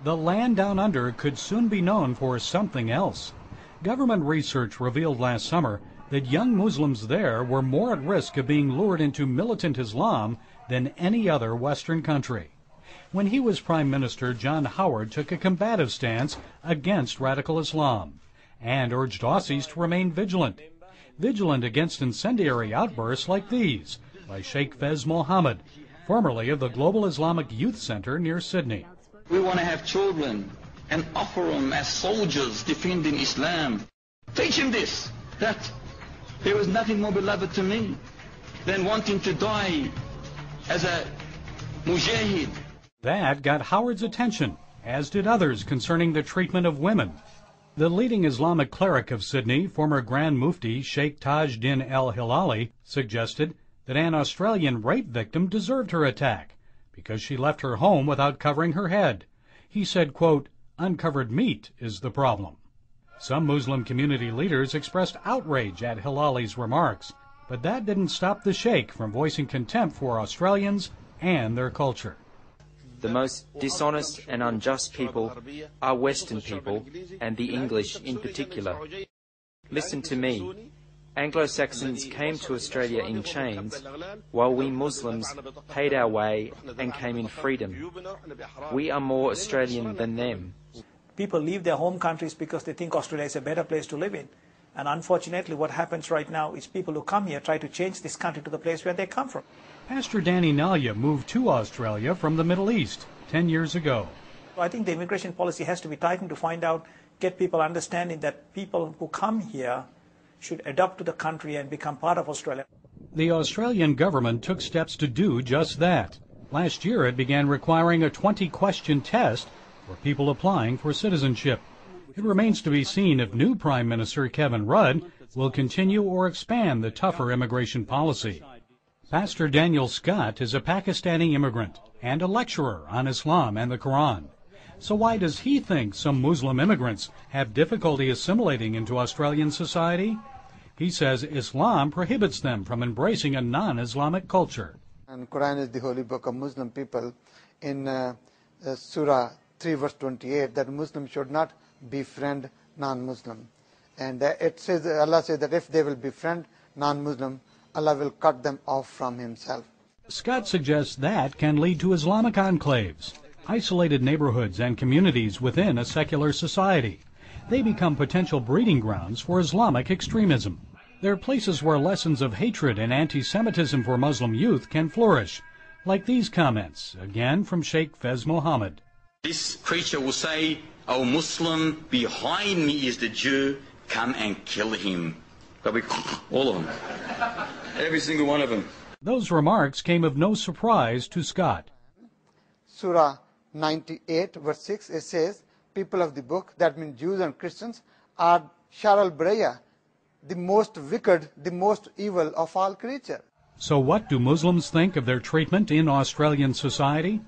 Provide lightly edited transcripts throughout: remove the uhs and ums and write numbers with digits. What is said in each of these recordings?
the land down under could soon be known for something else. Government research revealed last summer that young Muslims there were more at risk of being lured into militant Islam than any other Western country. When he was Prime Minister, John Howard took a combative stance against radical Islam and urged Aussies to remain vigilant against incendiary outbursts like these by Sheikh Fez Mohammed, formerly of the Global Islamic Youth Center near Sydney. We want to have children and offer them as soldiers defending Islam. Teach him this, that there is nothing more beloved to me than wanting to die as a mujahid. That got Howard's attention, as did others concerning the treatment of women. The leading Islamic cleric of Sydney, former Grand Mufti Sheikh Taj Din al-Hilali, suggested that an Australian rape victim deserved her attack because she left her home without covering her head. He said, quote, "Uncovered meat is the problem." Some Muslim community leaders expressed outrage at Hilali's remarks, but that didn't stop the Sheikh from voicing contempt for Australians and their culture. The most dishonest and unjust people are Western people, and the English in particular. Listen to me. Anglo-Saxons came to Australia in chains, while we Muslims paid our way and came in freedom. We are more Australian than them. People leave their home countries because they think Australia is a better place to live in. And unfortunately, what happens right now is people who come here try to change this country to the place where they come from. Pastor Danny Nalya moved to Australia from the Middle East 10 years ago. I think the immigration policy has to be tightened to find out, get people understanding that people who come here should adapt to the country and become part of Australia. The Australian government took steps to do just that. Last year, it began requiring a 20-question test for people applying for citizenship. It remains to be seen if new Prime Minister Kevin Rudd will continue or expand the tougher immigration policy. Pastor Daniel Scott is a Pakistani immigrant and a lecturer on Islam and the Koran. So why does he think some Muslim immigrants have difficulty assimilating into Australian society? He says Islam prohibits them from embracing a non-Islamic culture. And Quran is the holy book of Muslim people. In Sura 3 verse 28, that Muslims should not befriend non-Muslim. And it says, Allah says that if they will befriend non-Muslim, Allah will cut them off from himself. Scott suggests that can lead to Islamic enclaves, isolated neighborhoods and communities within a secular society. They become potential breeding grounds for Islamic extremism. They're places where lessons of hatred and anti-Semitism for Muslim youth can flourish, like these comments, again from Sheikh Fez Mohammed. This preacher will say, "Oh Muslim, behind me is the Jew, come and kill him." All of them. Every single one of them. Those remarks came of no surprise to Scott. Surah 98 verse 6, it says, people of the book, that means Jews and Christians, are Shar al-Baraya, the most wicked, the most evil of all creatures. So what do Muslims think of their treatment in Australian society?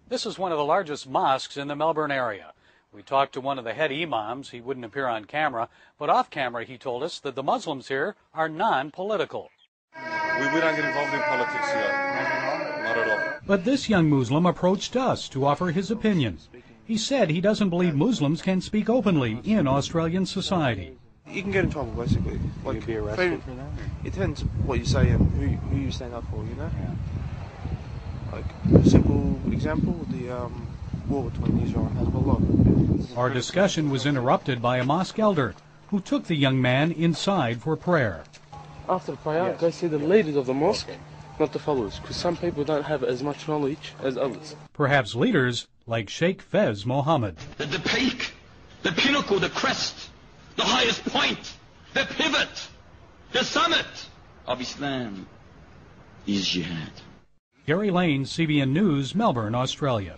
This is one of the largest mosques in the Melbourne area. We talked to one of the head imams. He wouldn't appear on camera, but off camera he told us that the Muslims here are non-political. We don't get involved in politics here. Not at all. But this young Muslim approached us to offer his opinion. He said he doesn't believe Muslims can speak openly in Australian society. You can get in trouble, basically. Like, you'd be arrested for that? It depends what you say and who you stand up for, you know? Yeah. Like, a simple example, the war between Israel and Hezbollah. Our discussion was interrupted by a mosque elder who took the young man inside for prayer. After prayer, go see the leaders of the mosque, not the followers, because some people don't have as much knowledge as others. Perhaps leaders like Sheikh Fez Mohammed. The peak, the pinnacle, the crest, the highest point, the pivot, the summit of Islam is jihad. Gary Lane, CBN News, Melbourne, Australia.